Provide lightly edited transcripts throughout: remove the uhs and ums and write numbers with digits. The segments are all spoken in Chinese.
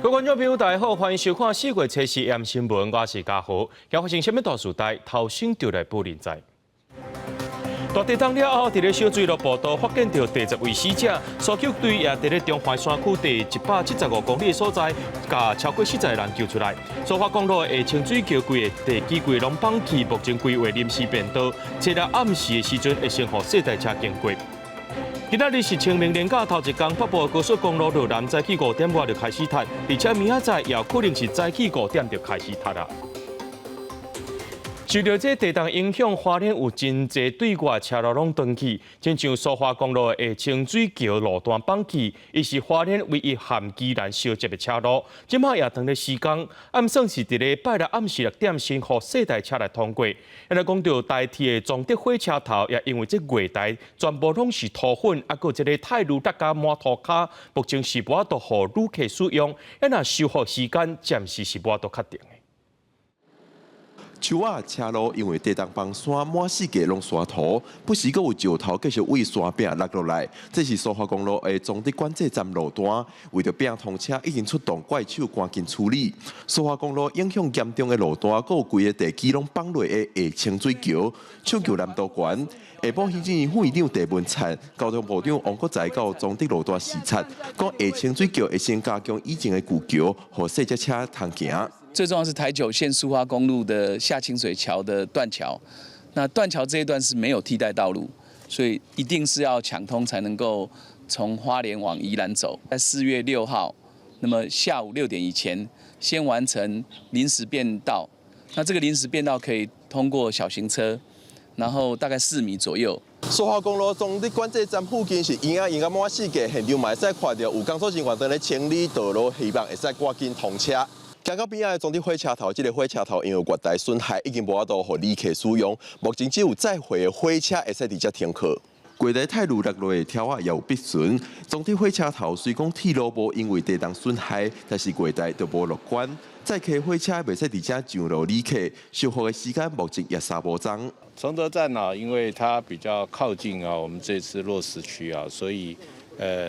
各位观众朋友，大家好，欢迎收看4月7日AM新闻，我是嘉豪。今发生什么大事代？头先就来报人知。大地震了后，伫咧小水路步道发现到第10位死者，搜救队也伫咧中环山区第175公里的所在，把超过40人救出来。苏花公路下清水桥规的第几轨拢放弃，目前规划临时变道，切到暗时的时阵会先予4台车经过。今仔日是清明连假头一天，北部高速公路路南早起5点外就开始塌，而且明仔载也有可能是早起5点就开始塌啦。受到这地震影响，花莲有真侪对外车路拢断去，亲像苏花公路的清水桥路段放弃，伊是花莲唯一含宜兰相接的车路，即马也当咧施工，暗算是伫咧拜六暗时6点先予4台车来通过。来讲到台铁的中德火车头，也因为这月台全部拢是土粉，还有一个泰鲁达加满涂骹，目前是无法度予旅客使用，若修复时间暂时是无法度确定的。树仔车路因为地动崩山满世界拢刷土，不时阁有石头继续为山壁落落来。这是苏花公路的中德管制站路段，为着避通车，已经出动怪手赶紧处理。苏花公路影响严重的路段，阁有规个地基拢崩落的下清水桥、抢救南道县。下晡行政院副院长陈文灿、交通部长王国才到中德路段视察，讲下清水桥会先加强以前的旧桥，让细只车通行。最重要是台9线苏花公路的下清水桥的断桥，那断桥这一段是没有替代道路，所以一定是要抢通才能够从花莲往宜兰走。在4月6号，那么下午6点以前先完成临时变道，那这个临时变道可以通过小型车，然后大概4米左右。苏花公路中德管制站附近是烟啊满世界，现场嘛会使看到有工作人员在咧清理道路，希望会使赶紧通车。行到边仔的中德火车头，这个火车头因为月台损害，已经无法度予旅客使用。目前只有载货的火车会使直接停靠。月台泰路落落的条啊也有必损。中德火车头虽讲铁路无因为地动损害，但是月台就无乐观。载客火车袂使直接上路旅客，修复的时间目前也3无钟。崇德站啊，因为它比较靠近啊，我们这次落实区啊，所以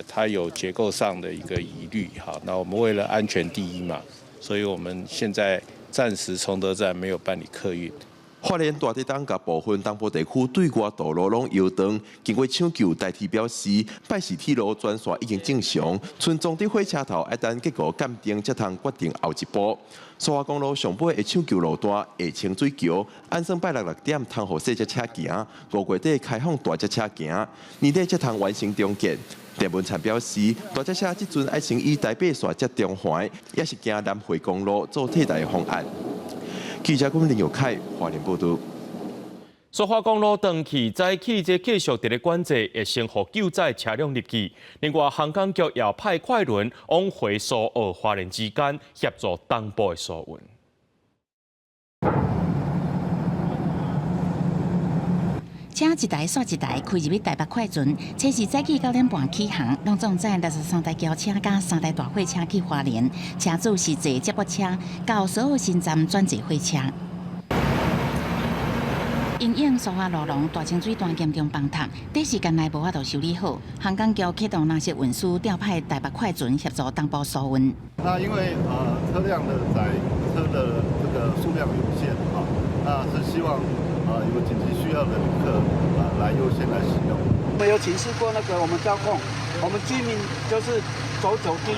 它有结构上的一个疑虑哈。那我们为了安全第一嘛。所以我们现在暂时崇德站没有办理客运。花莲大地震甲部分东部地区对外道路拢摇动，经过抢救，代替表示，拜市铁路专线已经正常，村中的火车头一旦结果鉴定，才通决定后一步。苏花公路上尾的抢救路段下清水桥，按算拜六6点通予细只车行，5月底开放大只车行，年底才通完成重建。陈文灿表示，大只车即阵爱先以台北线接中环，也是行南回公路做替代方案。记者林友凯花莲报道。苏花公路断去，早起这继续伫咧管制，会先予救灾车辆入去。另外，航港局也派快轮往回苏澳花莲之间协助东部的疏运。车一台煞一台开入去台北快船，车是早起9点半起航，拢总载63台轿车加3台大货车去花莲，车主是坐接驳车，到所有新站转坐火车。因应苏花路龙大清水段严重崩塌，短时间内无法度修理好，航港局启动垃圾运输，调派台北快船协助东部疏运。那因为车辆的载车的这个数量有限啊，那是希望有紧急需要的旅客来优先来使用。我们有请示过那个我们交控，我们居民就是走走低。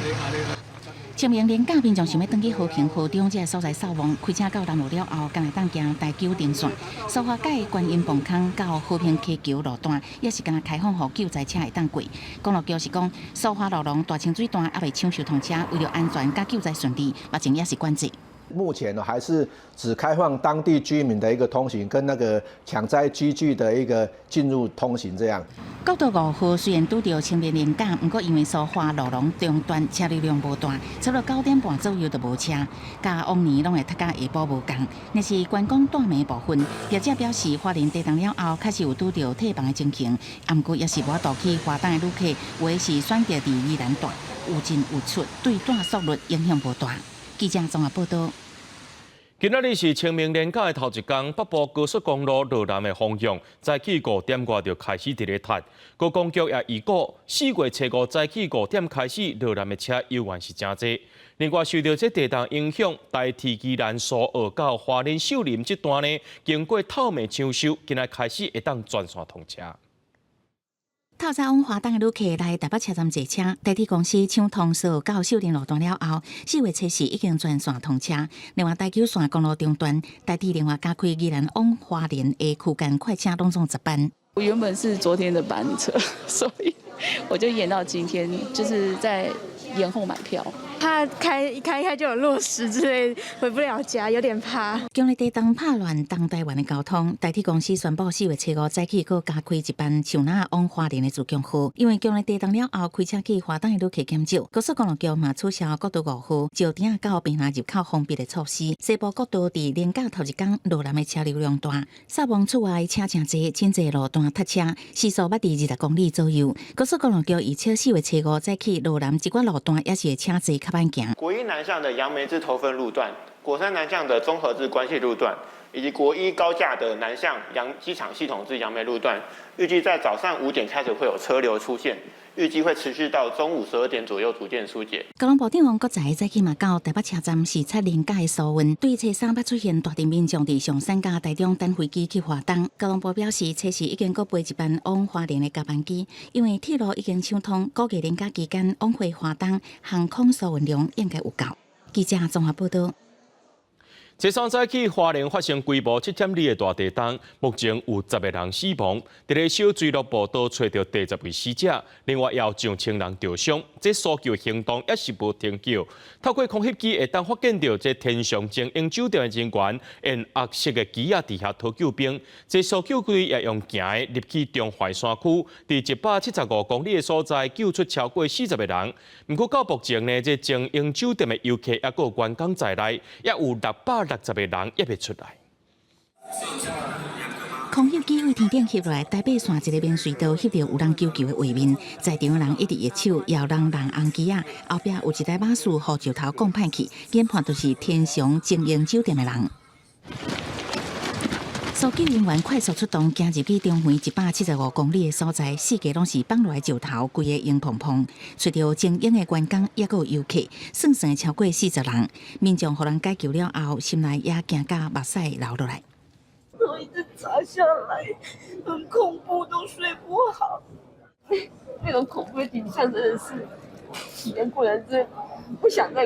清明连假，民众想要登去和平河中这个所在扫望，开车到南路了后，敢来当行台九顶线、苏花界观音崩坑到和平溪桥路段，也是敢开放予救灾车会当过。公路局是讲，苏花路龙大清水段还未抢修通车，为了安全甲救灾顺利，目前也是管制。目前呢，还是只开放当地居民的一个通行，跟那个抢灾机具的一个进入通行这样。国道5号虽然拄到清明连假，不过因为苏花路龙中段车流量无大，差不多9点半左右就无车，甲往年拢会搭到下晡无共。若是观光断眠部分，业者表示花莲地震了后，确实有拄到退房的情形，不过也是无法度去花东的旅客，有的是选择伫宜兰段，有进有出，对段速率影响无大。记者综合报道。今仔日是清明连假的头一天，北部高速公路落南的方向，早起5点外就开始伫咧塌。高公局也预告，4月初5早起5点开始，落南的车犹原是真多。另外，受到这地动影响，台铁宜兰苏澳到花莲秀林这段呢，经过透明抢修，今仔开始会当全线通车。透早往华东的旅客来台北车站坐车，台铁公司抢通苏澳到秀林路段了后，4月初4已经全线通车。另外，台九线公路中段，台铁另外加开宜兰往花莲的区间快车拢总值班。我原本是昨天的班车，所以我就延到今天，就是在延后买票。怕一开就有落石之类，回不了家，有点怕。强烈地动拍乱东台湾的交通，台铁公司宣布4月初5早起搁加开一班树林往花莲的自强号，因为强烈地动了后，开车去华东的旅客减少。高速公路局嘛取消国道5号石碇到平南入口封闭的措施。西部国道伫连假头一天落南的车流量大，扫望厝外车真多，真侪路段塞车，时速捌伫20公里左右。高速公路局预测4月初5早起落南一寡路段也是会车侪较慢行。国一南向的杨梅至头份路段、国三南向的综合至关系路段，以及国一高架的南向机场系统至杨梅路段，预计在早上5点开始会有车流出现，预计会持续到中午12点左右逐渐疏解。交通部长王国材早起嘛到台北车站视察连假的疏运，对初3捌出现大量民众伫上山甲台中等飞机去华东。交通部表示，初4已经搁飞一班往花莲的加班机，因为铁路已经抢通，估计连假期间往回华东航空疏运量应该有够。记者综合报道。这双早起，花莲发生规模7.2的大地震，目前有10个人死亡。伫咧小水落步道找到第10位死者，另外也有上千人受伤。这搜救行动也是无停歇。透过空翕机会当发现到这天上精英酒店的人员，用黑色的机啊伫遐讨救兵。这搜救队也用行的入去中淮山区，伫175公里的所在救出超过40个人。不过到目前呢，这精英酒店的游客也有员工在内，也有660个人也未出来。空翕机为天顶翕落来，台北线一个免隧道翕到有人求救的画面，在场的人一直握手，摇人红旗啊，后壁有一台巴士护石头讲歹去，研判就是天祥精英酒店的人。搜救人员快速出动，行入去中环175公里的所在，四界拢是放落来石头，规个硬碰碰。除着精英的员工，也有游客，算算超过40人。民众互人解救了后，心内也惊甲目屎流落来。都一直砸下来，很恐怖，都睡不好。那种恐怖的景象真的是体验过来，真不想再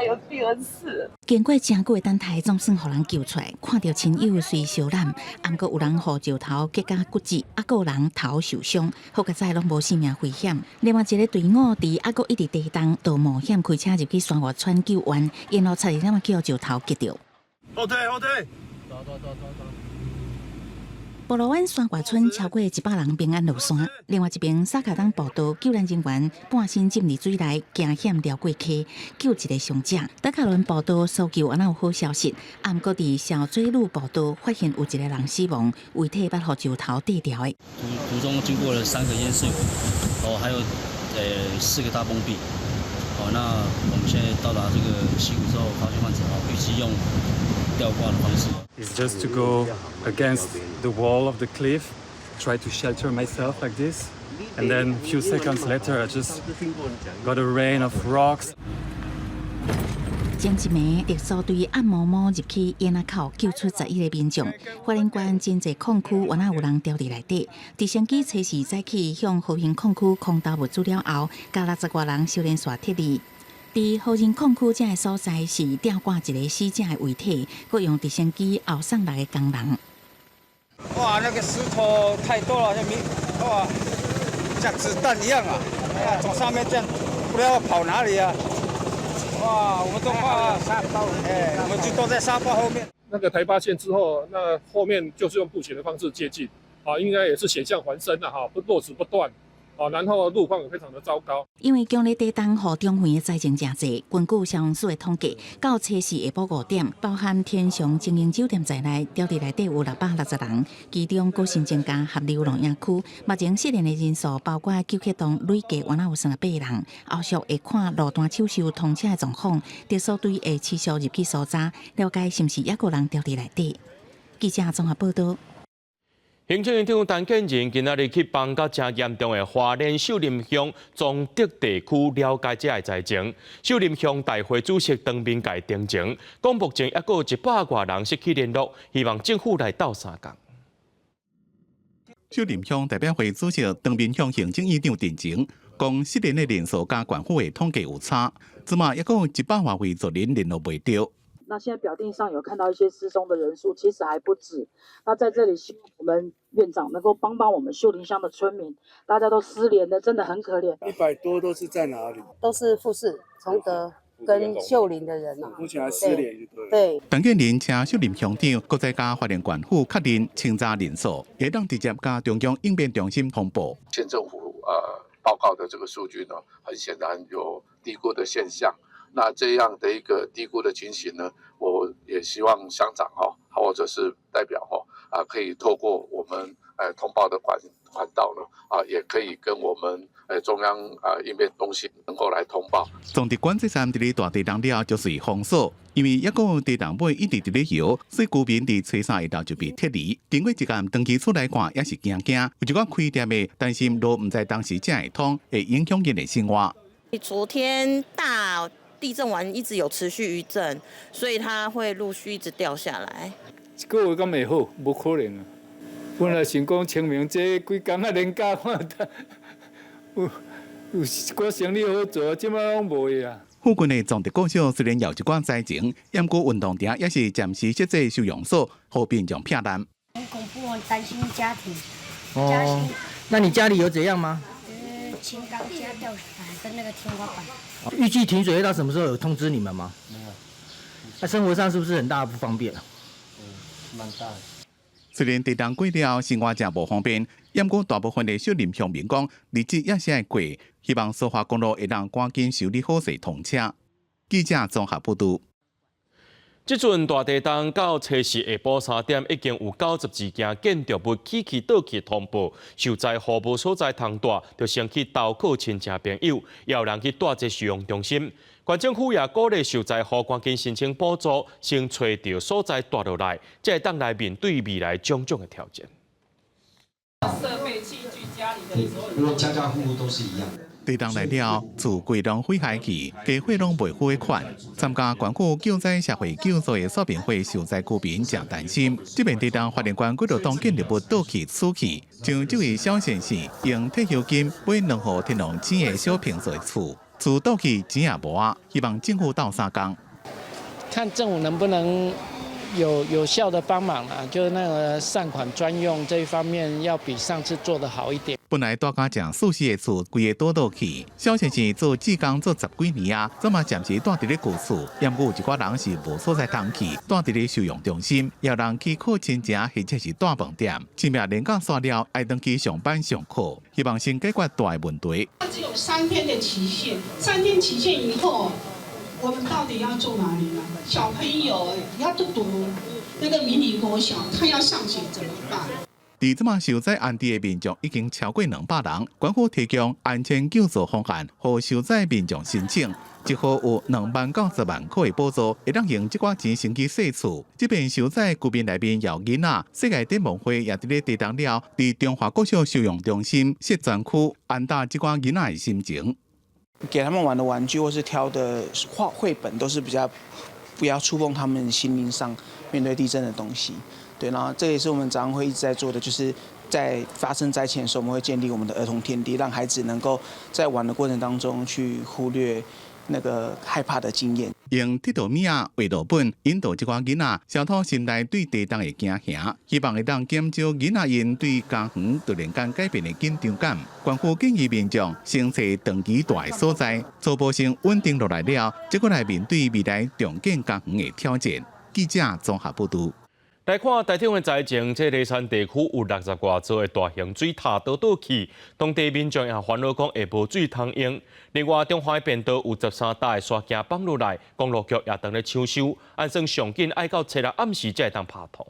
有第二次。经过真久的等待，总算互人救出来。看到亲友虽受难，毋过有人护石头结甲骨折，还有人头受伤，好在在拢无性命危险。另外一个队伍伫还佫一直地动，到冒险开车入去山外窜救援，沿路差点仔去互石头击着。后退，走。菠萝湾山外村超过100人平安落山。另外一边，沙卡当步道救援人员半身浸入水内，惊险绕过溪，救一个伤者。德卡伦步道搜救安有好消息，毋过伫小水路步道发现有一个人死亡，遗体捌互石头地掉的。途中经过了3个淹水湖，还有4个大崩壁。那我们现在到达这个溪谷之后，发现患者预计用吊挂的方式。It's just to go against the wall of the cliff, try to shelter myself like this, and then a few seconds later, I just got a rain of rocks. 前一暝，特搜队暗摸摸入去烟仔口，救出11个民众。花莲县真侪矿区原来有人掉伫内底。直升机初4早起向和平矿区空投物资了后，加60多人修炼线铁力。伫和平矿区这个所在是吊挂一个死者的遗体，佮用直升机后送6个工人。哇，那个石头太多了，哇，像子弹一样啊！从上面这样，不知道跑哪里啊！哇，我们都怕沙包，我们就都在沙包后面。那个台八线之后，那后面就是用步行的方式接近，应该也是险象环生了落子不断，然后路况也非常的糟糕。因为强烈地震和中远的灾情真济，根据消防署的统计，到初四下晡5点，包含天祥经营酒店在内，调伫内底有660人，其中高新增加合流龙营区，目前失联的人数包括9启动累计原来有38人。后续会看路段抢修通车的状况，特搜队会持续入去搜查，了解是毋是还有人调伫内底。记者综合报道。行政院长陈建仁今仔日去帮到真严重的花莲秀林乡宗德地区了解这个灾情。秀林乡大会主席当面界定情，讲目前还有100多人失去联络，希望政府来斗3工。秀林乡代表会主席当面向行政院长定情，讲失联的人数甲县府的统计有差，即马还有100多位昨人联络袂到。那现在表定上有看到一些失踪的人数，其实还不止。那在这里，希望我们院长能够帮我们秀林乡的村民，大家都失联的，真的很可怜。100多都是在哪里？都是富士、崇德跟秀林的人啊。目前还失联就对了。对。陈建仁请秀林乡长，搁再加花莲县府确认清查人数，也当直接加中央应变中心通报。县政府报告的这个数据呢，很显然有低估的现象。那这样的一个低估的情形呢，我也希望乡长或者是代表可以透过我们通报的管道呢也可以跟我们中央应变中心能够来通报。总地管制站伫咧大地震了就是封锁，因为还有地震尾一直伫咧摇，所以居民伫初三下昼就被撤离。经过一间登记出来看，也是惊，有一寡开店的担心路唔知当时才会通，会影响因的生活。昨天大地震完一直有持续余震，所以它会陆续一直掉下来。一个月敢袂好，无可能啊！本来想讲清明节几工啊连假看，有寡生意好做，即摆拢无去啊。附近的总地高校虽然有一寡灾情，不过运动场也是暂时设置收容所，好便将骗人。很恐怖，很担心家庭。哦，那你家里有怎样吗？轻钢架掉下来跟那个天花板。预计停水会到什么时候？有通知你们吗？没有。那生活上是不是很大不方便？蛮大的。虽然地震过了，生活真无方便，不过大部分的秀林乡民讲，日子也是会过，希望苏花公路会让赶紧修理好势通车。记者综合报道。这阵大地震到初四下晡3点，已经有92件建筑物起倒去通报，受灾户无所在通住，就先去投靠亲戚朋友，也有人去住在收容中心。县政府也鼓励受灾户赶紧申请补助，先找到所在住落来，才会当来面对未来种种的挑战。设备器具家里的所有，因为家家户户都是一样的。地震来了，厝规拢毁坏去，家伙拢袂付款。参加关顾救灾社会救助的说明会受灾居民真担心。这边地震发电关几多栋建筑物倒去死去，像这位小先生用退休金买2户天龙井的小平数的厝，厝倒去钱也无啊，希望政府斗3工。看政府能不能有效的帮忙啊，就是那个善款专用这一方面要比上次做得好一点。本来大家正舒适的厝，规个倒去。小先生做志工做10几年啊，怎么暂时住伫咧旧厝？不过有一寡人是无所在通去，住伫咧收容中心，也有人去靠亲戚或者是大饭店。前面连假煞了，爱登去上班上课，希望先解决大问题。它只有3天的期限，3天期限以后，我们到底要住哪里呢？小朋友要读那个迷你国小，他要上学怎么办？伫即马受灾安置的民众已经超过200人，官府提供安全救助方案，予受灾民众申请，一户有290万块的补助，会当用这寡钱先去洗厝。这边受灾居民内面有囡仔，世界展望会也伫咧地震了，伫中华国小收容中心设专区，安搭这寡囡仔的心情。给他们玩的玩具或是挑的绘本，都是比较不要触碰他们心灵上面对地震的东西。对，然后这也是我们早上会一直在做的，就是在发生灾前的时候，我们会建立我们的儿童天地，让孩子能够在玩的过程当中去忽略那个害怕的经验。用铁道米啊、画图本引导这寡囡仔消脱心内对地震的惊吓，希望会当减少囡仔因对家园突然间改变的紧张感。官府建议民众先找长期大的所在，初步先稳定落来了，结果来面对未来重建家园的挑战。记者综合报道。来看台中的灾情，这梨山地区有60多座的大型水塔倒去，当地民众也烦恼讲会无水通用。另外，中华便道有13台的沙镜放入来，公路局也当咧抢修，按算上紧爱到7日暗时才会当拍通。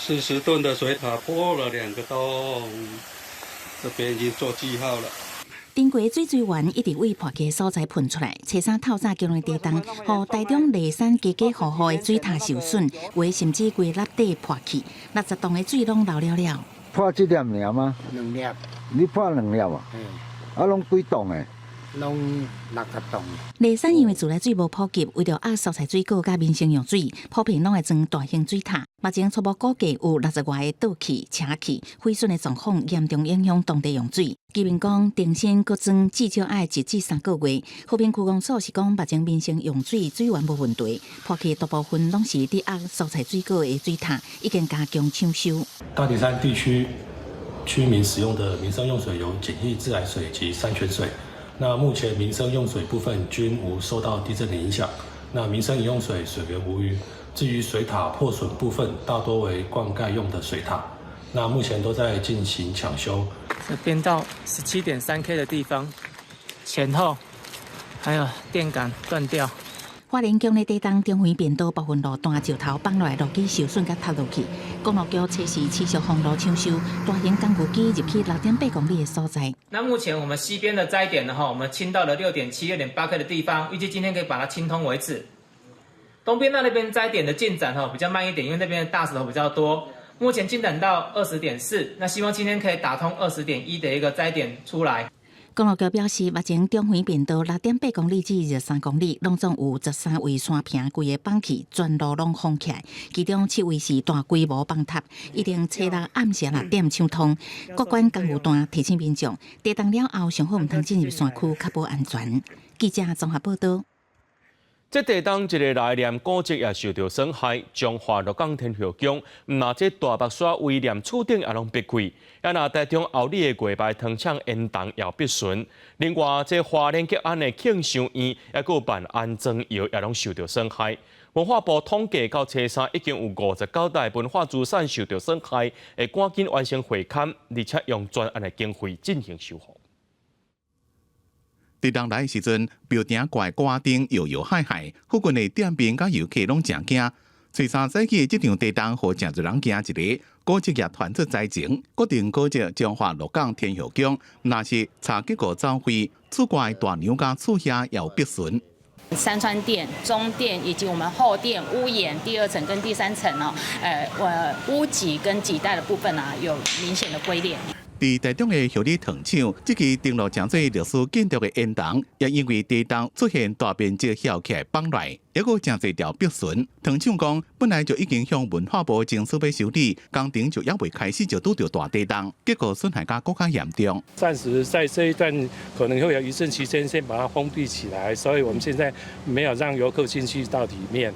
40吨的水塔破了2个洞，这边已经做记号了。顶过水源一直为破起所在喷出来，车衫透早叫人地动，互台中梨山家家户户的水塔受损，有的甚至规粒底破去，60栋的水拢流了了。破这粒尔吗？2粒。你破2粒啊？啊，拢几栋的？拢60栋。梨山因为自来水无普及，为着压缩采水果甲民生用水，普遍拢会装大型水塔。目前初步估计有60外个倒去、车去、毁损的状况，严重影响当地用水。居民讲，定新搁装至少要1至3个月。和平区公所是讲，目前民生用水水源无问题，破去大部分拢是伫压缩采水果的水塔，已经加强抢修。大梨山地区居民使用的民生用水有简易自来水及山泉水。那目前民生用水部分均无受到地震的影响，那民生饮用水水源无虞。至于水塔破损部分，大多为灌溉用的水塔，那目前都在进行抢修。这边到17.3K 的地方，前后还有电杆断掉。花莲乡的地动中环便道部分路段石头放落来，路基受损甲塌落去。公路局测试持续封路抢修，大型工具机入去6.8公里的所在。那目前我们西边的灾点呢，我们清到了6.7、6.8K 的地方，预计今天可以把它清通为止。东边那边灾点的进展比较慢一点，因为那边的大石头比较多。目前进展到20.4，那希望今天可以打通20.1的一个灾点出来。公路局表示，目前中环便道6.8公里至23公里，拢总有13位山坪规个放弃，全路拢封起来。其中7位是大规模崩塌，一定7日暗时6点抢通。各管工务段提醒民众，地动了后上好唔通进入山区，确保安全。记者综合报道。这地动一个来念古迹也受到损害，中华鹿港天后宫，那这大白沙威廉厝顶也拢被开，也那台中后里的过牌糖厂烟筒也必损。另外，这花莲吉安的庆祥院也有办安装窑也拢受到损害。文化部统计到初三已经有59台文化资产受到损害，会赶紧完成会勘，而且用专案的经费进行修复。地动来的时阵，标顶怪瓜灯摇摇海海，附近的店面甲游客拢真惊。初三早起的这场地动，互真侪人惊一个。古迹也传出灾情，决定古迹中华鹿港天后宫，若是查结果召回，厝外大牛甲厝遐也有必损。山川殿、中殿以及我们后殿屋檐第2层跟第3层屋脊跟脊带的部分有明显的龟裂。伫台中的后里糖厂，这期登录真侪历史建筑的烟筒，也因为地动出现大面积翘起来崩落，也有真侪条壁损。糖厂讲，本来就已经向文化部征收要修理，工程就还未开始就拄到大地动，结果损害更加严重。暂时在这一段可能会有一阵期间先把它封闭起来，所以我们现在没有让游客进去到里面。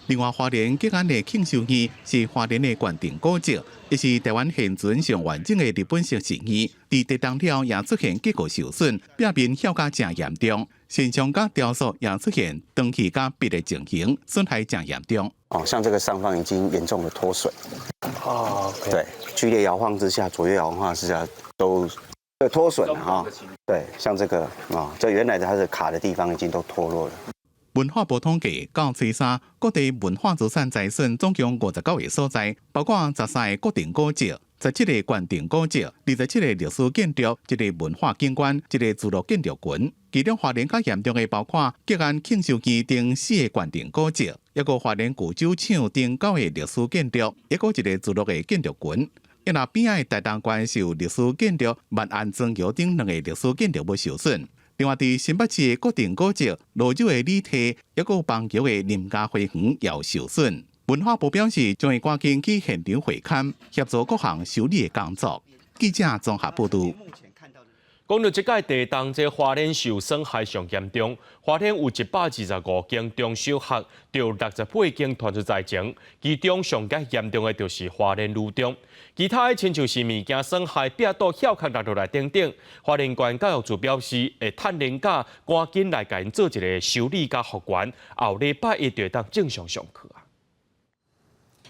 另外，花莲吉安的庆寿院是花莲的关定古迹，也是台湾现存上完整的日本式寺院。伫地动了也出现结构受损，表面效果真严重，现场甲雕塑也出现断去甲闭的情形，损害真严重。像这个上方已经严重的脱水。对，剧烈摇晃之下，左右摇晃之下都脱损了对，像这个这原来的它的卡的地方已经都脱落了。文化部统计到初三，各地文化资产财损总共59个所在，包括13个国定古迹、17个关定古迹、27个历史建筑、1个文化景观、1个自然建筑群。其中花莲较严重的包括吉安庆寿院等4个关定古迹，一个花莲古酒厂等9个历史建筑，一个自然的建筑群。因那边仔大东关受历史建筑万安庄桥等2个历史建筑物受损。另外，伫新北市的国定古迹、罗州的礼体，也有邦桥的林家花园也受损。文化部表示，将会赶紧去现场会勘，协助各项修理的工作。记者综合报道。讲到这届地动，这花莲受损害上严重。花莲有125间中小学，就68间传出灾情，其中上加严重的就是花莲女中。其他的亲像是物件损害、壁倒翘壳落来等等。花莲县教育处表示，会趁年假赶紧来甲因做一个修理甲复原，后礼拜一就会当正常上课啊。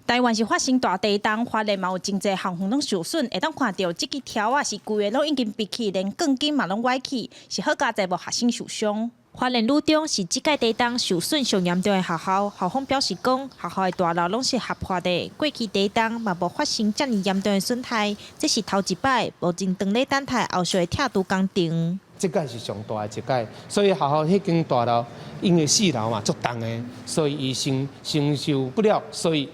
台湾是发生大地震，花莲嘛有真侪项项拢受损，会当看到这支条啊是规个拢已经闭起，连钢筋嘛拢歪起，是好加侪无学生受伤。花莲女中是即届地震受损上严重的学校，校方表示讲，学校的大楼拢是合破的，过去地震嘛无发生遮尔严重的损害，这是头一摆，目前等咧等待后续的拆除工程。这届是上大的一届，所以学校迄间大楼因为4楼嘛足重的，所以伊承受不了，所以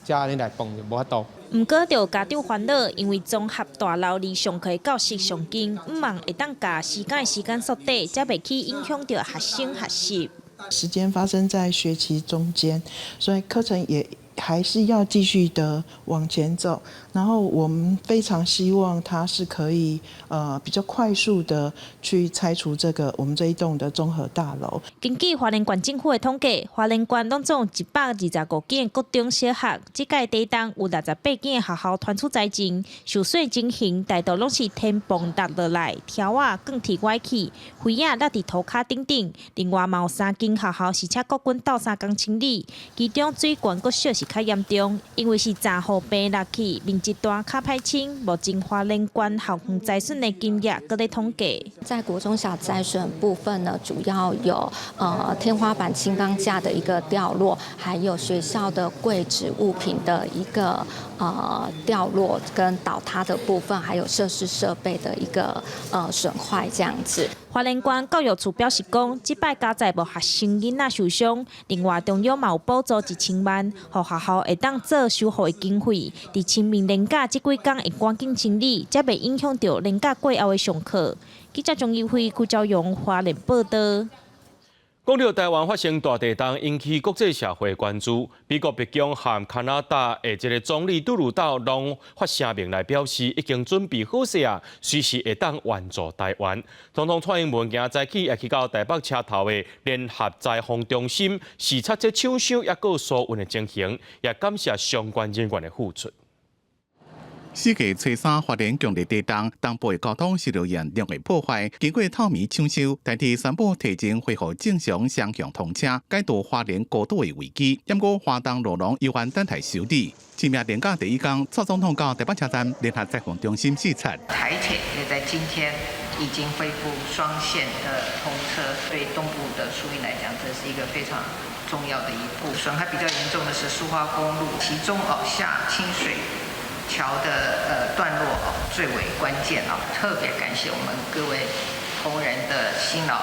才安尼来崩就无法度。毋过，就家长烦恼，因为综合大楼离上课教室上近，毋望会当甲时间缩短，才袂去影响到学生学习。时间发生在学期中间，所以课程也还是要继续的往前走。然后我们非常希望它是可以比较快速的去拆除我们这一栋的综合大楼。根据花莲县政府的统计，花莲县拢总125间的国中小学，即届地震有68间的学校传出灾情，受损情形大多拢是天崩塌落来，条啊钢体歪起，灰啊落伫涂骹顶顶。另外嘛有3间学校是请国军斗3工清理，其中水管国小是较严重，因为是昨雨病落去，面积大较歹清。目前花莲县校园灾损的金额搁咧统计。在国中小灾损部分呢，主要有天花板轻钢架的一个掉落，还有学校的柜子物品的一个掉落跟倒塌的部分，还有设施设备的一个损坏这样子。花莲县教育处表示讲，即摆加载无学生囡仔受伤，另外中央嘛有补助1000万，互学校会当做修复的经费。伫清明连假即几天会赶紧清理，才袂影响到连假过后的上课。记者钟义辉、顾昭勇花莲报道。讲到台湾发生大地震，引起国际社会关注。美国白宫和加拿大的一个总理杜鲁道拢发声明来表示，已经准备好势啊，随时会当援助台湾。总统蔡英文今早起也去到台北车头的联合灾防中心视察这抢修也个疏运的情形，也感谢相关人员的付出。世界初3花莲强烈地震，东部的交通受到严重的破坏。经过透明抢修，代替宣布提前恢复正常双向通车，解除花莲高度的危机。不过花东路廊依然等待修理。清明连假第一天，蔡总统到台北车站联合灾防中心视察。台铁也在今天已经恢复双线的通车，对东部的疏运来讲，这是一个非常重要的一步。损害比较严重的是苏花公路，其中下清水桥的段落最为关键特别感谢我们各位同仁的辛劳。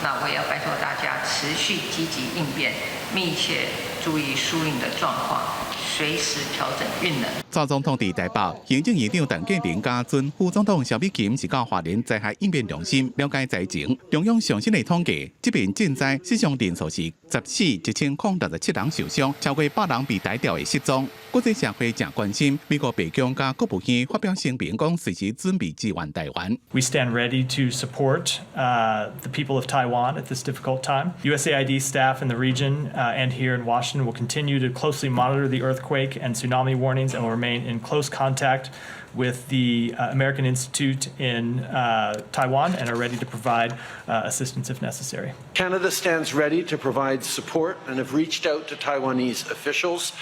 那我也要拜托大家持续积极应变，密切注意疏运的状况，随时调整运能。蔡总统伫台北，行政院长陈建仁加尊副总统萧美琴是到花莲灾害应变中心了解灾情。中央上新的统计，这边震灾死伤人数是14,1067人受伤，超过100人被逮掉的失踪。国际社会正关心，美国白宫加国务院发表声明，讲随时准备支援台湾。We stand ready to support the people of Taiwan at this difficult time. USAID staff in the region and here in Washington will continue to closely monitor the earthquake and tsunami warnings and will remain in close contact with the American Institute in Taiwan and are ready to provide assistance if necessary. Canada stands ready to provide support and have reached out to Taiwanese officials.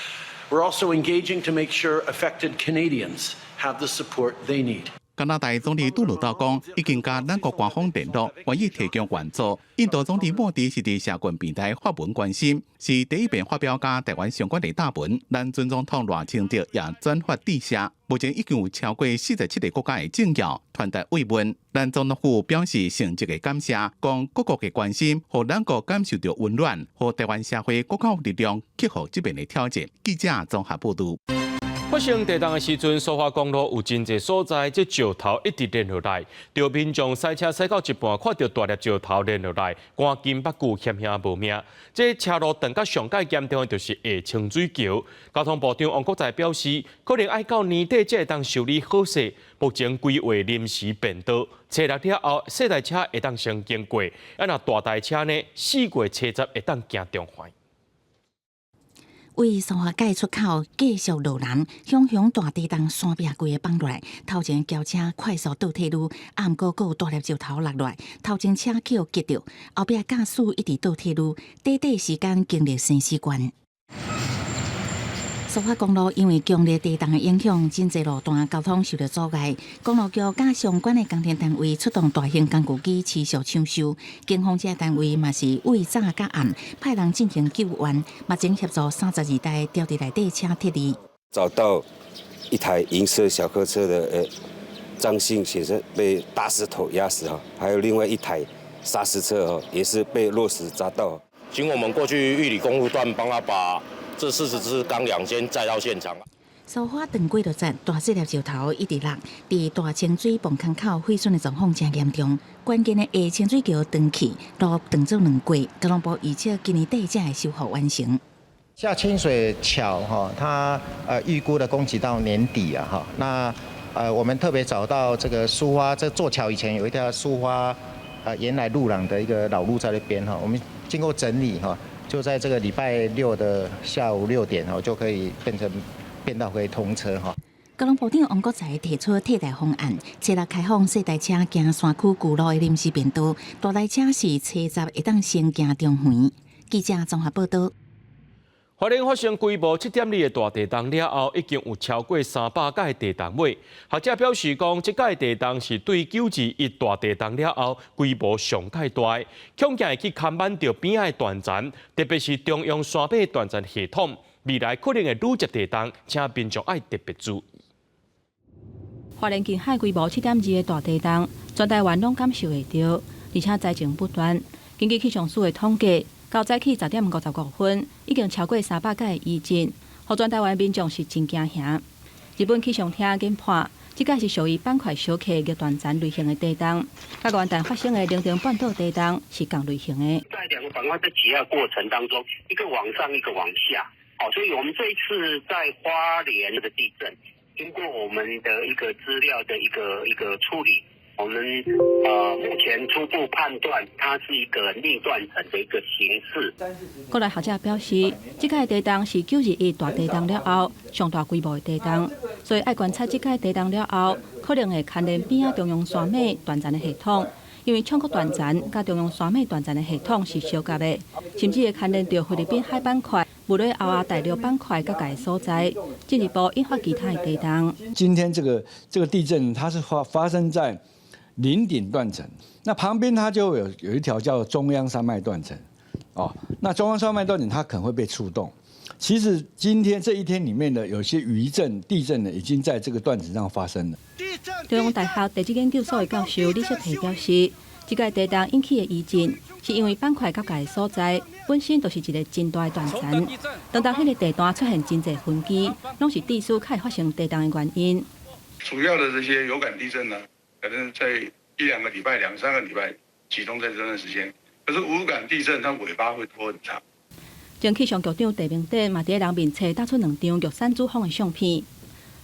We're also engaging to make sure affected Canadians have the support they need. 加拿大总理杜鲁道讲，已经甲咱国官方联络，愿意提供援助。印度总理莫迪是伫社群平台发文关心，是第一遍发表甲台湾相关的大文。咱尊总统赖清德也转发致谢。目前已经有超过47个国家的政要传达慰问。咱总统府表示诚挚的感谢，讲各国的关心，让咱国感受到温暖，和台湾社会各有力量克服这边的挑战。记者综合报道。发生地震的时阵，苏花公路有真侪所在，这石头一直连落来，着民众驶车驶到一半，看到大粒石头连落来，赶紧把骨险险无命。这车路断到上界严重的就是下清水桥。交通部长王国材表示，可能要到年底才会当修理好势，目前规划临时变道，初六了后，小台车会当先经过，若大台车呢，4月初10会当行中环。为苏花界出口继续路南，向大地震山壁规个放落来。头前轿车快速倒退路，啊，毋过有大粒石头落落来，头前车桥击着，后壁驾驶一直倒退路，短时间经历生死关。苏花公路因为强烈地动的影响，真侪路段交通受到阻碍。公路局甲相关的工程单位出动大型工具机持续抢修，警方这单位嘛是为早甲暗派人进行救援，目前协助32台吊伫内底车撤离。找到一台银色小客车的张姓先生被大石头压死哈，还有另外一台砂石车也是被落石砸到。经我们过去玉里公路段帮他把这40支钢梁先载到现场。苏花长轨道站大石粒石头一直落，伫大清水泵坑口毁损的状况真严重。关键的下清水桥断去，路断做2轨，交通部预测今年底才会修复完成。下清水桥它预估的工期到年底啊那我们特别找到这个苏花这座桥以前有一条苏花原来路廊的一个老路在那边我们经过整理就在这个礼拜6的下午6点就可以变道可以通车交通部长王国材提出替代方案，设立开放细台车行山区旧路的临时便道，大台车是车闸会当先行中环。记者综合报道。花莲发生规模7.2的大地震了后，已经有超过300架的地震尾。学者表示讲，这届地震是对921大地震了后规模上界大的，恐惊会去牵绊到边仔的断层，特别是中央山脉断层系统，未来可能会愈接地震，请民众爱特别注意。花莲近海规模7.2的大地震，全台湾拢感受会到，而且灾情不断。根据气象署的统计，到早起10点55分，已经超过300架的余震，互全台湾民众是真惊吓。日本气象厅研判，这届是属于板块小克逆断层类型的地震，甲元旦发生的陵庭半岛地震是同类型的。在2个板块在挤压过程当中，一个往上，一个往下，所以我们这一次在花莲的地震，经过我们的一个资料的一个处理。我们目前初步判断，它是一个逆断层的一个形式。国内学者表示，这届地震是921大地震了后上大规模的地震，所以爱观察这届地震了后，可能会牵连边仔中央山脉断层的系统，因为昌国断层甲中央山脉断层的系统是相夹的，甚至会牵连到菲律宾海板块、布雷奥亚大陆板块各界所在，进一步引发其他的地震。今天这个地震，它是发生在林顶断层，那旁边它就有一条叫中央山脉断层，那中央山脉断层它可能会被触动。其实今天这一天里面的有些余震、地震呢，已经在这个断层上发生了。中央大学地质研究所的教授李雪提表示，这届地震引起的余震，是因为板块交界的所在本身就是一个真大的断层，当迄个地段出现真侪分岐，拢是地势开发生地震的原因。主要的这些有感地震呢，可能在1-2个礼拜、2-3个礼拜集中在这段时间。可是无感地震，它尾巴会拖很长。前气象局长陈明德嘛，伫人面册打出2张玉山主峰的相片。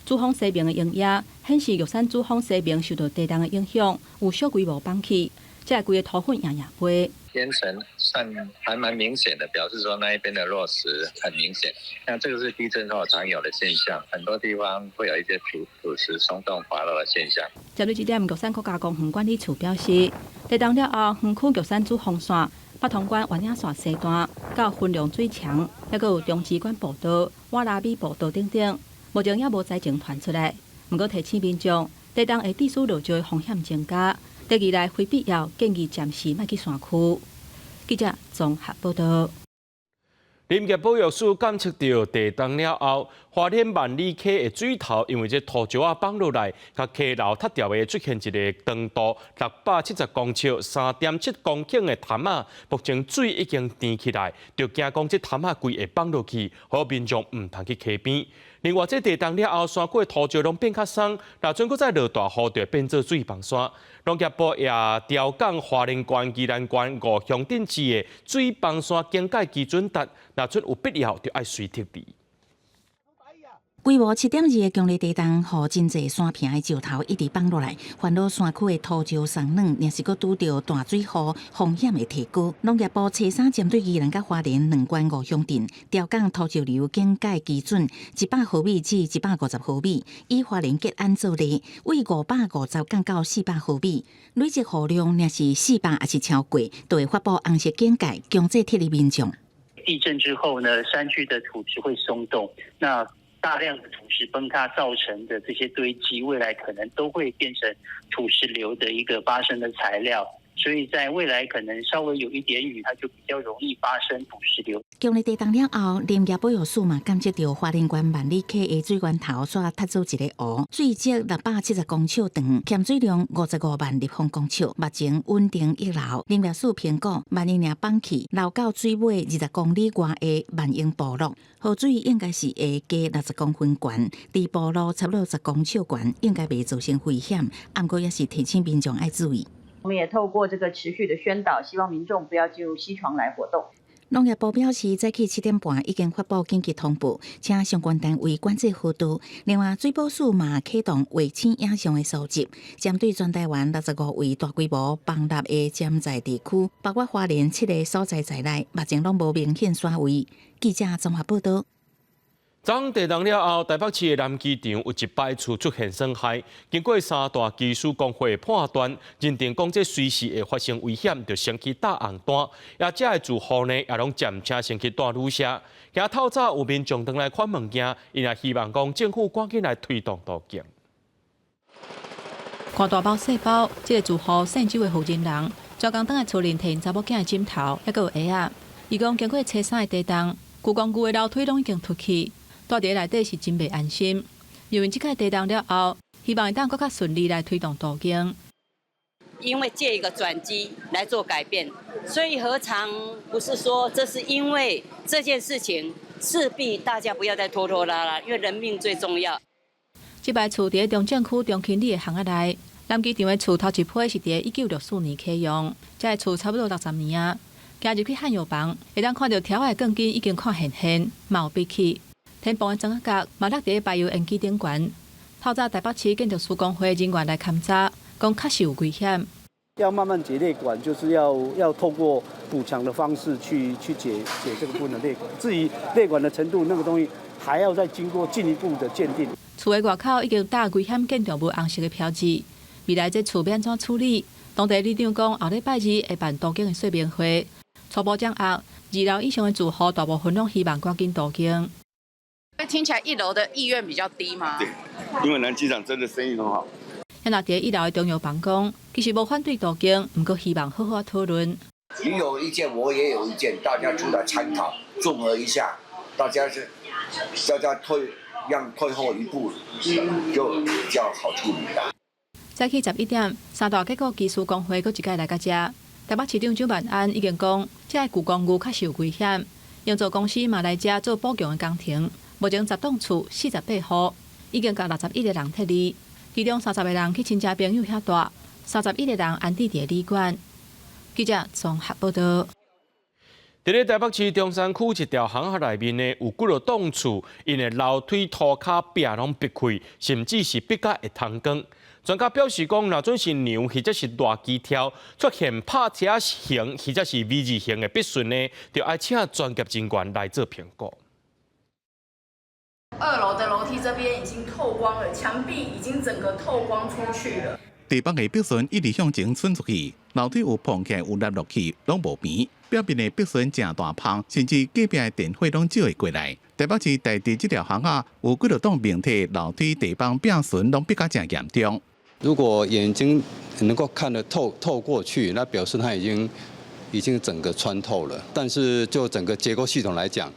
主峰西面的影野显示，玉山主峰西面受到地震的影响，有小规模崩起，这规个土粉硬硬飞。烟尘算还蛮明显的，表示说那一边的落石很明显。那这个是地震后常有的现象，很多地方会有一些土石松动滑落的现象。针对这点，玉山国家公园管理处表示，地震了后，园区玉山主峰线、北通关弯影线西段到分量最强，还有中支管步道、瓦拉米步道等等，目前也无灾情传出来。不过提醒民众，地震会地势落石风险增加。第二来非必要建议暂时莫去山区。记者综合报道。林业保育署监测到地震了后，花莲万里溪的水头因为这土石啊放落来，甲溪流塌掉的出现一个长度670公尺、3.7公顷的潭仔，目前水已经填起来，就惊讲这潭仔规会放落去，好民众唔通去溪边。另外，这地震了后，山区的土石拢变较松，若准搁再落大雨，就变做水崩山。农业部也调降花莲县、宜兰县5乡镇市的水崩山警戒基准值，若出有必要，就爱随撤离。规模7.2的强烈地震，互真侪山坪的石头一直放落来，烦恼山区的土石松软，也是搁拄到大水雨，风险会提高。农业部初三针对宜兰甲花莲2县5乡镇调降土石流警戒基准100毫米至150毫米，以花莲吉安做例，为550降到400毫米，累积雨量若是400还是超过，都会发布红色警戒，强制撤离民众。地震之后呢，山区的土质会松动，那大量的土石崩塌造成的这些堆积，未来可能都会变成土石流的一个发生的材料。所以在未来可能稍微有一点雨，它就比较容易发生土石流。强烈地震了后，林业保育署嘛感觉到花莲县万里溪的水源头所塌出一个湖，水积670公尺长，欠水量55万立方公尺，目前稳定溢流。林业署评估，万一若放弃，流到水尾20公里外的万英部落，河水应该是会加60公分悬，离部落差不多10公尺悬，应该袂造成危险。不过也是提醒民众要注意。我们也透过这个持续的宣导，希望民众不要进入溪床来活动。农业部表示，早起7点半已经发布紧急通报，请相关单位管制弧度。另外，水保署嘛启动卫星影像的收集，针对全台湾65位大规模崩塌的潜在地区，包括花莲7个所在在内，目前拢无明显衰位。记者综合报道。昨地震了后，台北市的南机场有一摆厝出现损害。经过3大技术工会判断，认定讲这随时会发生危险，就先去搭红单。也这的住户呢，也拢渐车先去搭旅社。今透早有民众登来看物件，因也希望讲政府赶紧来推动途径。看大包细包，这个住户姓周的负责人，昨天登来厝里摕查某囝的枕头，还有鞋仔。伊讲经过车3的地震，旧公寓的楼梯拢已经凸起。住伫内底是真袂安心，因为即届地震了后，希望会当更较顺利来推动途径。因为借一个转机来做改变，所以何尝不是说，这是因为这件事情势必大家不要再拖拖拉拉，因为人命最重要。即摆厝伫中正区中清里的巷仔内，南机场的厝头一批是伫1964年启用，这个厝差不多60年啊。行入去汉药房，会当看到条的钢筋已经看现，嘛有闭起。天棚的整角嘛落伫柏油烟机顶悬。透早台北市建筑施工会人员来勘察，讲确实有危险。要慢慢解裂管，就是要透过补强的方式去解这个部分的裂管。至于裂管的程度，那个东西还要再经过进一步的鉴定。厝的外口已经搭危险建筑物红色的标志。未来这厝要安怎处理？当地里长讲，后礼拜2会办途径的说明会，初步掌握2楼以上的住户大部分拢希望赶紧途径。听起来1楼的意愿比较低吗？对，因为南机场真的生意很好。也若伫1楼的中药房讲，其实无反对途径，不过希望好好讨论。你有意见，我也有意见，大家出来参考，综合一下，大家退后一步，就比较好处理啦。早起11点，3大结构技术工会佫一届来到这。台北市长蒋万安已经讲，这个旧公寓确实有危险，营造公司嘛来这做补强的工程。目前10栋厝48户，已经甲61个人撤离，其中30个人去亲戚朋友遐住，31个人安置伫旅馆。记者综合报道。伫咧台北市中山区一条巷仔内面呢，有几落栋厝，因的楼梯涂骹壁拢逼开，甚至是逼甲会通光。专家表示讲，若准是牛或者是大机条出现拍车型或者是 V 字形的必顺呢，就要请专业人员来做评估。2楼的楼梯这边已经透光了，墙壁已经整个透光出去了。地板的壁顺一直向前伸出去，楼梯有碰起来有落落去，拢无平。表面的壁顺正大碰，甚至隔壁的电火拢照会过来。台北市大地这条巷仔有几多栋明体楼梯地板壁顺拢比较正严重。如果眼睛能够看得透过去，那表示它已经整个穿透了。但是就整个结构系统来讲，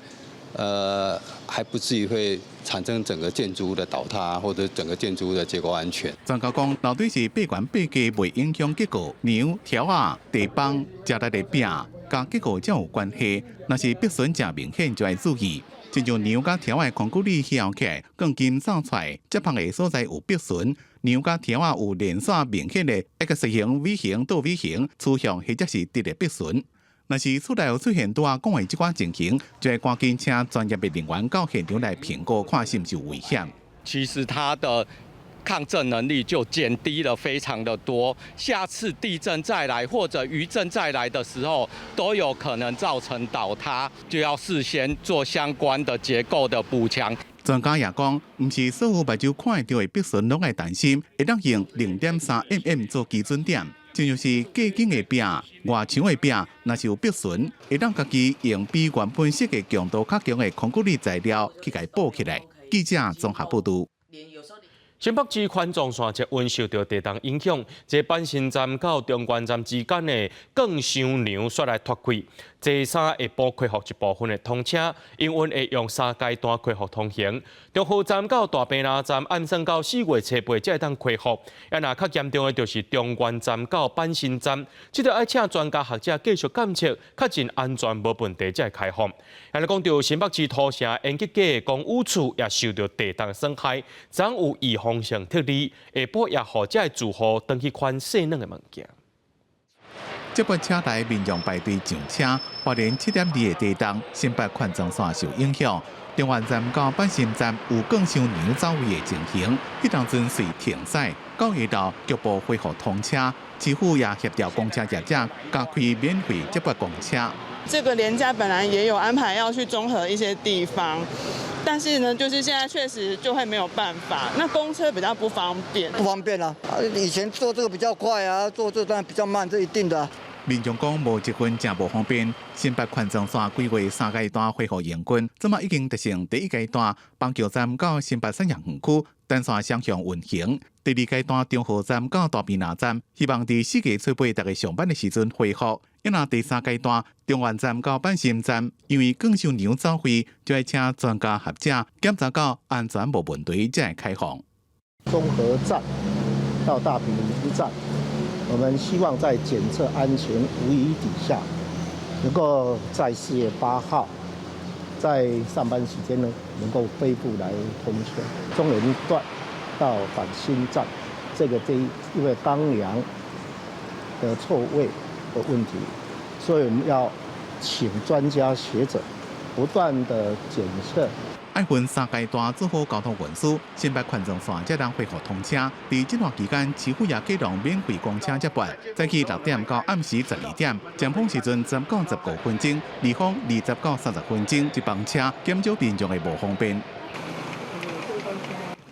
还不至于会产生整个建筑物的倒塌或者整个建筑物的结构安全。专家讲，楼梯是背悬背低，未影响结构，梁条啊、地板、加内的壁，甲结构才有关系。若是壁损正明显，就要注意。亲像梁甲条的控制力翘起来，钢筋散出来，接碰的所在有壁损。梁甲条啊有连续明显的 X 型、V 型、倒 V 型，趋向或者是直的壁损。若是厝内有出现拄仔讲的即款情形，就要赶紧请专业的人员到现场来评估，看是不是有危险。其实它的抗震能力就减低了非常的多，下次地震再来或者余震再来的时候，都有可能造成倒塌，就要事先做相关的结构的补强。专家也讲，唔是所有目睭看得到的壁损拢爱担心，会当用0.3mm 做基准点。就像是隔间的壁、外墙的壁，若是有壁损，会当家己用比原本设计强度较强的控制力材料去甲补起来。记记者综合报道。新北市环状线捷运受到地动影响，这板新站到中关站之间的广商梁煞来脱开，坐三下晡恢复一部分的通车，营运会用3阶段恢复通行。中和站到大坪林站按算到4月初8才会当恢复。也若较严重的就是中关站到板新站，这就要请专家学者继续监测，确认安全无问题才会开放。也来讲到新北市土城延吉街的公务处也受到地动损害，总有预防性特例，下晡也互这住户登去款细软的物件。接驳车内民众排队上车，花莲7.2的地动，新北环状线受影响。中原站到板新站有广商梁走位的情形，迄当阵随停驶，到下昼局部恢复通车。市府也协调公车业者加开免费接驳公车。这个连假本来也有安排要去综合一些地方，但是呢，就是现在确实就会没有办法。那公车比较不方便，不方便啊！以前做这个比较快啊，做这当然比较慢，这一定的。民众讲无积分真无方便，新北环状线规划3阶段恢复营运，即马已经达成第1阶段邦桥站到新北产业园区单线双向运行，第2阶段中和站到大坪林站，希望伫4月初8大家上班的时阵恢复。因若第3阶段中原站到板新站，因为广商梁走位，就要请专家学者检查到安全无问题才会开放。中和站到大坪林站。我们希望在检测安全无虞底下，能够在4月8号，在上班时间呢，能够恢复来通车。中原段到板新站，因为钢梁的错位的问题，所以我们要请专家学者不断的检测。爱分3阶段做好交通运输，新北环状线才能恢复通车。在这段期间，市府也启动免费公车接驳，早起6点到暗时12点，尖峰时阵10到15分钟，离峰20到30分钟一班车，减少民众的无方便。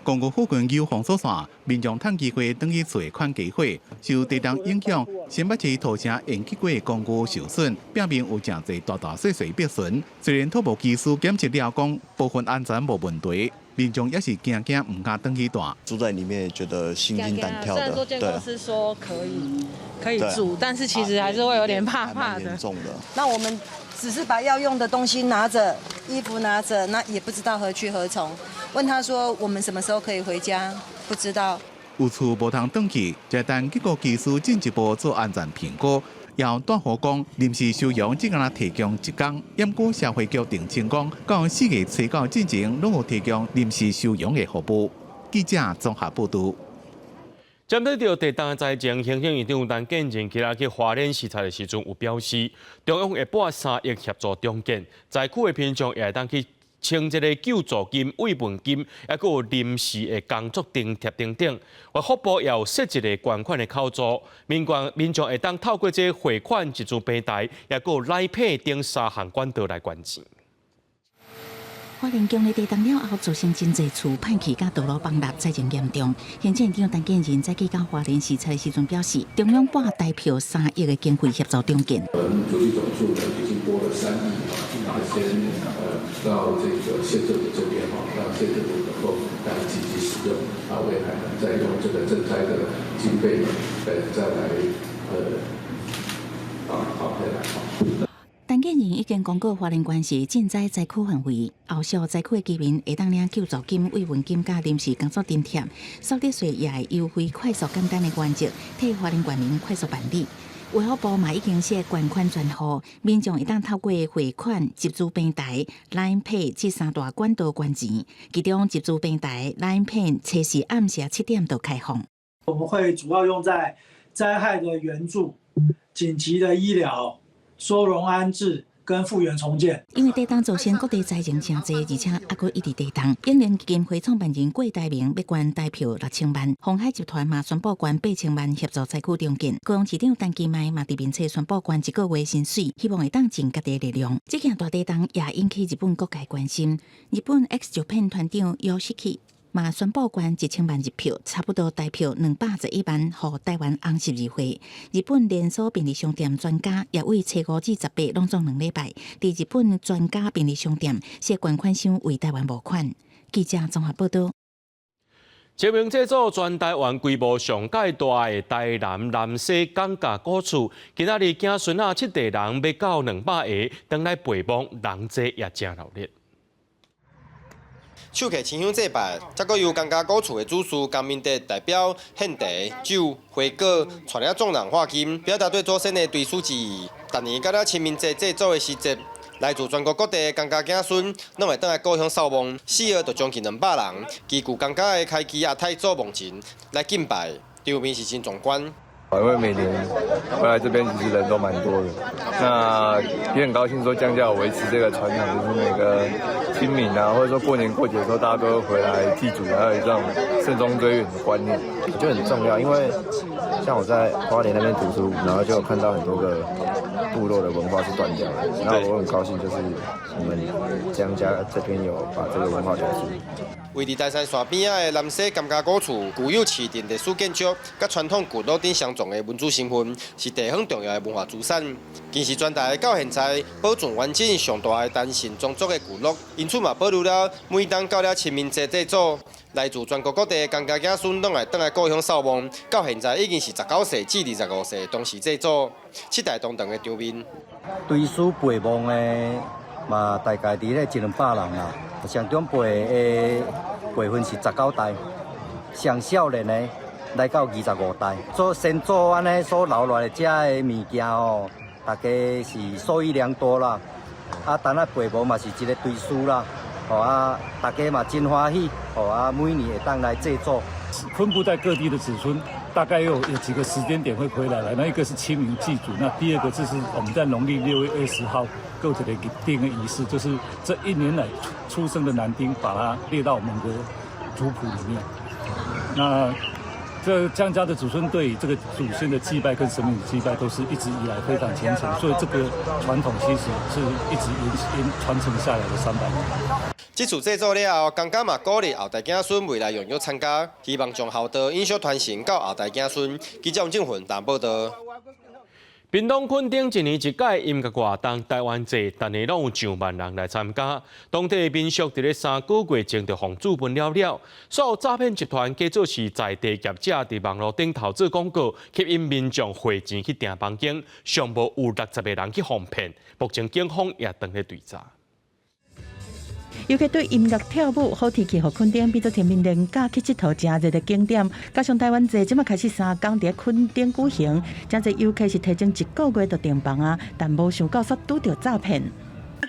公共附近有封锁线，民众趁机会等去找款机会。受地动影响，新北市土城延吉街公寓受损，表面有真侪大细壁损。虽然土木技师检测了讲部分安全无问题，民众也是惊唔敢等去住。住在里面也觉得心惊胆跳的。虽然说建公司说可以住，但是其实还是会有点怕的。严重的。那我们只是把要用的东西拿着，衣服拿着，那也不知道何去何从。问他说我们什么时候可以回家？不知道。有厝无通转去，就等结果技师进一步做安全评估。要大河讲临时收容只敢提供1天，验过社会局澄清讲，到4月初9之前，拢有提供临时收容的服务。记者综合报道。针对着地动的灾情，行政院长陈建仁今日去花莲视察的时阵有表示，中央会拨3亿协助重建，灾区的民众也会当去清这个救助金、慰问金，还有临时的工作津贴等等。外福部也有设一个捐款的口座，民众会当透过这汇款一资平台，也有来配等3项管道来捐钱。花莲强烈地动了后，造成真侪厝歹去，甲道路崩塌，灾情严重。行政院长陈建仁在去到花莲视察的时阵表示，中央拨代票3亿的经费协助重建。土地总数呢已经拨了3亿先到这个县政府这边让县政府能够来积极使用，未来呢再用这个赈灾的经费呢，再来再来。陈建仁已经公告花莲县市赈灾灾区范围，后续灾区的居民会当领救助金、慰问金加临时工作津贴，所得税也会优惠快速简单的原则，替花莲县民快速办理。卫福部嘛已经设捐款专户，民众会当透过汇款、集资平台、Line Pay 这3大管道捐钱，其中集资平台 Line Pay 初时暗时7点就开放。我们会主要用在灾害的援助、紧急的医疗、收容安置跟复原重建。因为地动造成各地灾情真济，而且还佫一直地动。永联基金会创办人郭台铭要捐代票6000万，鸿海集团嘛宣布捐8000万协助灾区重建。高雄市长陈其迈嘛伫面册宣布捐1个月薪水，希望会当尽家己的力量。这件大地动也引起日本各界关心。日本 X Japan 团长Yoshiki嘛宣布捐1000万日票，差不多代票211万，予台湾红十字会。日本连锁便利商店专家也为初5至18拢总2礼拜，伫日本专家便利商店设捐款箱为台湾募款。记者综合报道。一名制作全台湾规模上界大的台南南西港架古厝，今仔日子孙仔7地人要到200个，回来陪伴，人济也真热烈。手客亲香祭拜，再搁由江家古厝的主事江明德代表献茶、酒、花果，带领众人贺金，表达对祖先的追思之意。逐年到了清明节祭祖的时节，来自全国各地的江家子孙，拢会倒来故乡扫墓，死了就将近200人。依据江家的开基亚太祖墓前来敬拜，场面是真壮观。因为每年回来这边其实人都蛮多的，那也很高兴说江家有维持这个传统，就是每个清明啊，或者说过年过节的时候，大家都会回来祭祖，还有这种慎终追远的观念，我觉得很重要。因为像我在花莲那边读书，然后就有看到很多个部落的文化是断掉的，然后我很高兴，就是我们江家这边有把这个文化留住。位伫大山线边仔的南西甘家古厝，具有市定历史建筑，甲传统古老顶相撞的民族身份，是地方重要的文化资产。更是全台到现在保存完整上大的单姓宗族的聚落，因此嘛保留了每当到了清明节祭祖，来自全国各地的江家子孙拢来倒来故乡扫墓。到现在已经是19世至25世同时祭祖，7代同堂的场面。追思陪墓的嘛，大概伫咧100-200人啦。上长辈的辈分是19代，上少年的来到25代。做先祖安尼所留落来遮的物件哦，大家是受益良多啦。啊，当然陪墓嘛是一个追思啦，吼啊，大家嘛真欢喜，吼啊，每年会当来祭祖。分布在各地的子孙，大概有几个时间点会回来了。那一个是清明祭祖，那第二个就是我们在农历6月20号构成的一个定的仪式，就是这1年来出生的男丁，把它列到我们的族谱里面。那这江家的祖孙对这个祖先的祭拜跟神明的祭拜，都是一直以来非常虔诚，所以这个传统其实是一直传承下来的300年。这次制作了后，江家嘛鼓励后代子孙未来踊跃参加，希望将孝道影响传承到后代子孙。记者王正云台报道。屏东垦丁一年一届音乐活动台湾节，逐年拢有上万人来参加。当地民俗伫咧3个月前就互主办了，所有诈骗集团假做是在地业者，伫网络顶头做广告，吸引民众汇钱去订房间，上无有60个人去哄骗。目前警方也正咧调查。尤其对音乐跳舞好天气，互垦丁变做天命连假去佚佗真热的景点。加上台湾节即马开始3天伫垦丁举行，真侪游客是提前1个月就订房啊，但无想到煞拄着诈骗。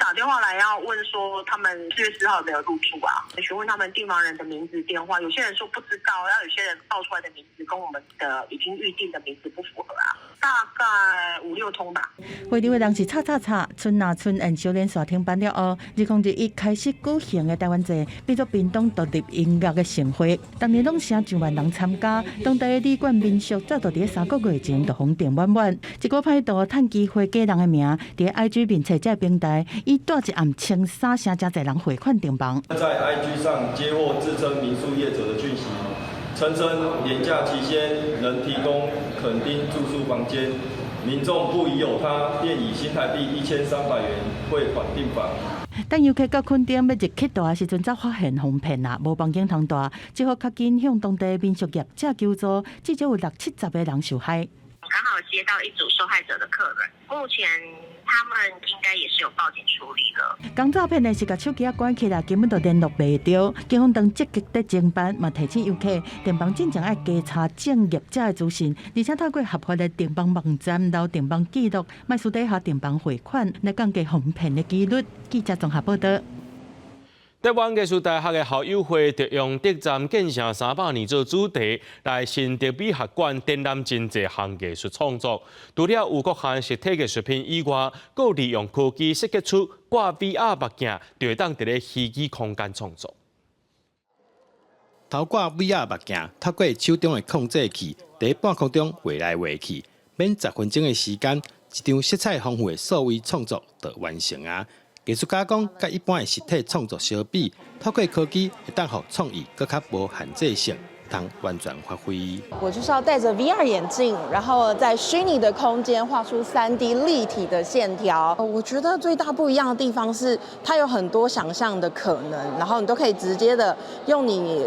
打电话来要问说他们4月4号有没有入住啊？询问他们订房人的名字、电话，有些人说不知道，然后有些人报出来的名字跟我们的已经预定的名字不符合啊。大概5-6通吧。会场的人是春拿春宴小连续停办了后，2021开始举行的台湾节，变作屏东独立音乐的盛会，当年拢成上万人参加。当地的旅馆民宿早就伫3个月前就红订满满，一个歹徒趁机会假人的名，伫 IG 面册这平台，以大一暗称3声真侪人汇款订房。在 IG 上接获自称民宿业者的讯息。声称连假期间能提供垦丁住宿房间，民众不疑有他，便以新台币1300元汇款订房。等游客到垦丁要入去住的时阵，才发现哄骗啦，无房间通住，只好较紧向当地民宿业者求助，至少有60-70个人受害。刚好接到一组受害者的客人，目前他们应该也是有报警处理了。讲诈骗的是把手机关起来，根本就联络袂到。警方当积极在侦办，嘛提醒游客订房进前要加查正业者的资讯，而且透过合法的订房网站留订房记录，卖私底下订房汇款，来降低哄骗的几率。记者综合报道。台湾艺术大学的校友会就用德站建成300年做主题，来新德美学馆展览真侪项艺术创作。除了有各项实体艺术品以外，佫利用科技设计出挂 VR 目镜，就会当伫咧虚拟空间创作。透过 VR 目镜，透过手中的控制器，伫半空中画来画去，免10分钟的时间，一张色彩丰富的数位创作就完成啊！艺术家讲，甲一般的实体创作相比，透过科技会当互创意更较无限制性，通完全发挥。我就是要戴着 VR 眼镜，然后在虚拟的空间画出3D 立体的线条。我觉得最大不一样的地方是，它有很多想象的可能，然后你都可以直接的用你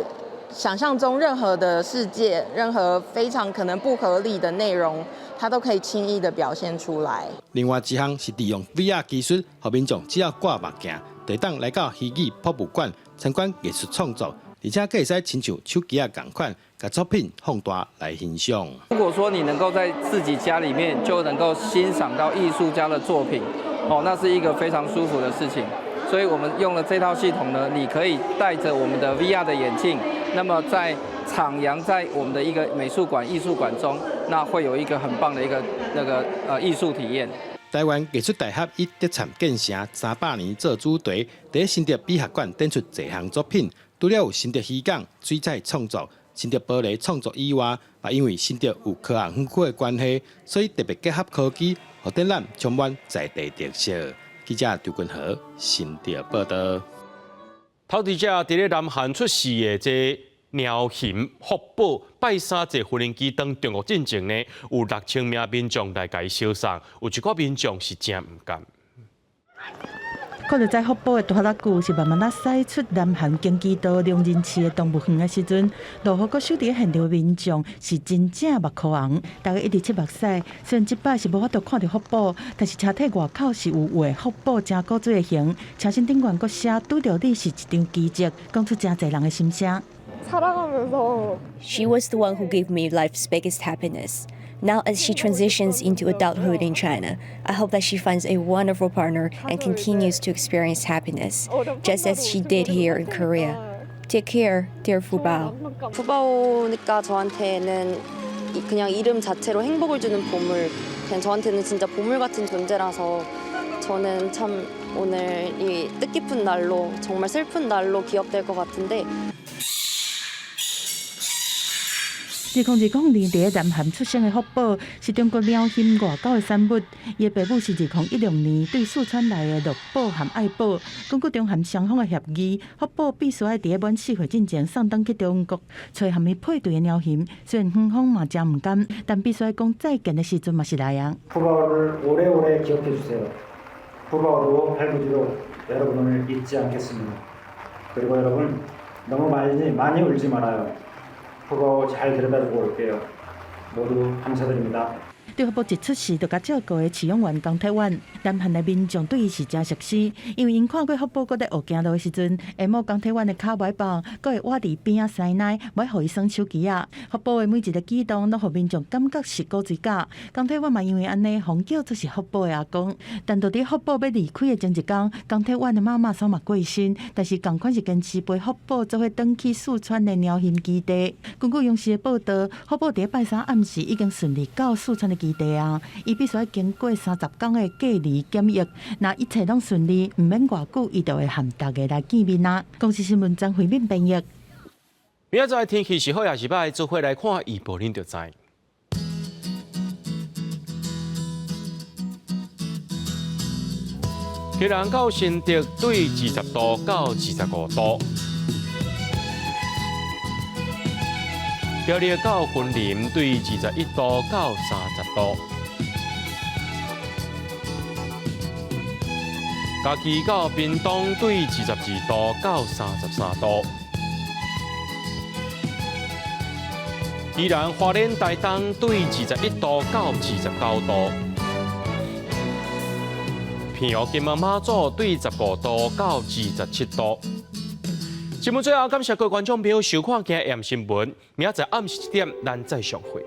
想象中任何的世界，任何非常可能不合理的内容，它都可以轻易的表现出来。另外一项是利用 VR 技术，让民众只要挂目镜，就当来到虚拟博物馆参观艺术创作，而且可以使亲像手机同款，把作品放大来欣赏。如果说你能够在自己家里面就能够欣赏到艺术家的作品，那是一个非常舒服的事情。所以我们用了这套系统呢，你可以戴着我们的 VR 的眼镜，那么在徜徉在我们的一个美术馆、艺术馆中，那会有一个很棒的一个艺术体验。台湾艺术大学以德产建成300年做主题，在新竹美学馆展出多项作品，除了有新竹渔港水彩创作、新竹玻璃创作以外，也因为新竹有科学园区的关系，所以特别结合科技，让展览充满在地特色。记者刘君和新竹报道。投资者伫咧南韩出事的这鸟禽福宝拜三节无人机登中国进前呢，有6000名民众来甲伊烧送，有一寡民众是真唔甘。看到在福宝的大蜡具是慢慢啊驶出南韩京畿道龙仁市的动物园的时阵，落雨阁守伫现场的民众是真正目眶红，大家一直七目屎。虽然即摆是无法度看到福宝，但是车体外口是有画福宝真古锥的形，车身顶悬阁写拄到你是一场奇迹，讲出真侪人的心声。She was the one who gave me life's biggest happiness. Now, as she transitions into adulthood in China, I hope that she finds a wonderful partner and continues to experience happiness, just as she did here in Korea. Take care, dear Fubao. 푸바오니까 저한테는 그냥 이름 자체로 행복을 주는 보물, 그냥 저한테는 진짜 보물 같은 존재라서 저는 참 오늘 이 뜻깊은 날로, 정말 슬픈 날로 기억될 것 같은데. 2020年伫南韩出生的福宝是中国鸟禽外交的产物，伊的父母是2016年对四川来的乐宝和爱宝，根据中韩双方的协议，福宝必须要伫满4岁之前送登去中国，找含伊配对的鸟禽。虽然双方嘛真唔甘，但必须要讲再见的时阵嘛是来啊。 푸바오를 오래오래 기억해 주세요. 푸바오도 할부지로 여러분을 잊지 않겠습니다. 그리고 여러분 너무 많이 울지 말아요. 푸바오 잘 데려다주고 올게요. 모두 감사드립니다. 对福宝一出事，就甲照顾的饲养员江泰元，南韩的民众对伊是真熟悉，因为因看过福宝搁在学行路的时阵，下晡江泰元的脚踝棒，搁会挖伫边仔塞奶，要互伊耍手机啊。福宝的每一个举动，都互民众感觉是古锥假。江泰元嘛因为安尼，封叫做是福宝的阿公。但到伫福宝要离开的前一天，江泰元的妈妈虽嘛过身，但是同款是坚持陪福宝做伙转去四川的鸟禽基地。根据央视的报道，福宝伫拜三暗时已经顺利到四川的基地啊，伊必须要经过30天的隔离检疫，那一切拢顺利，唔免偌久，伊就会和大家来见面啊。公司新闻张惠敏编译。明仔载天气是好也是歹，做伙来看预报，恁就知。基隆到新竹对20度到25度。 苗栗到云林对21度到30度，嘉义到屏东对22度到33度，宜兰花莲台东对21度到29度，平湖金门马祖对15度到27度。 节目最后，感谢各位观众朋友收看今日新闻。明仔载暗时1点，咱再相会。